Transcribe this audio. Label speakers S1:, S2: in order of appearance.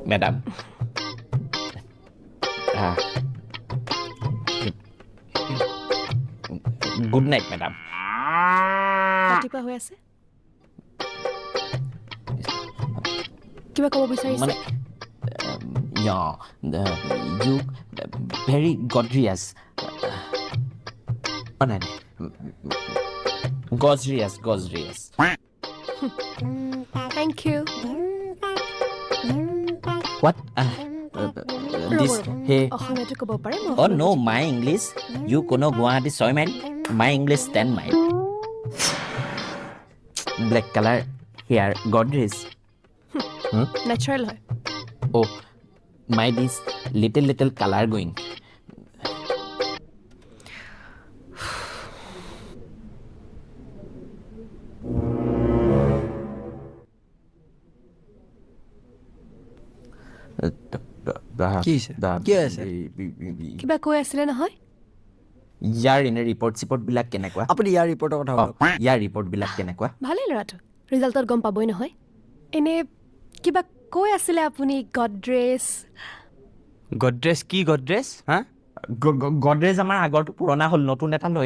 S1: Madam. Good night, madam.
S2: ৰাতিপুৱা হৈ আছে কিবা ক'ব বিচাৰিছে
S1: Yeah, you very gorgeous. No. Gorgeous.
S2: Thank you.
S1: What? This hey.
S2: অসমীয়াটো ক'ব পাৰে
S1: Oh no, my English. You kono Guwahati 6 mile. My English 10 mile. Black color hair, gorgeous.
S2: Natural হয়
S1: Oh, my this little color going.
S3: কি হৈছে? কি আছে?
S2: কিবা কৈ আছিলে নহয়
S1: ইয়াৰ এনে ৰিপৰ্ট বিলাক কেনেকুৱা
S3: আপুনি ইয়াৰ ৰিপৰ্টৰ কথা কওক
S1: ইয়াৰ ৰিপৰ্ট বিলাক কেনেকুৱা
S2: ভালেই ল'ৰাটো ৰিজাল্টত গম পাবই নহয় এনে কিবা কৈ আছিলে আপুনি গডৰেজ
S3: গডৰেজ কি গডৰেজ হা
S1: গডৰেজ আমাৰ আগৰটো পুৰণা হ'ল নতুন এটা লৈ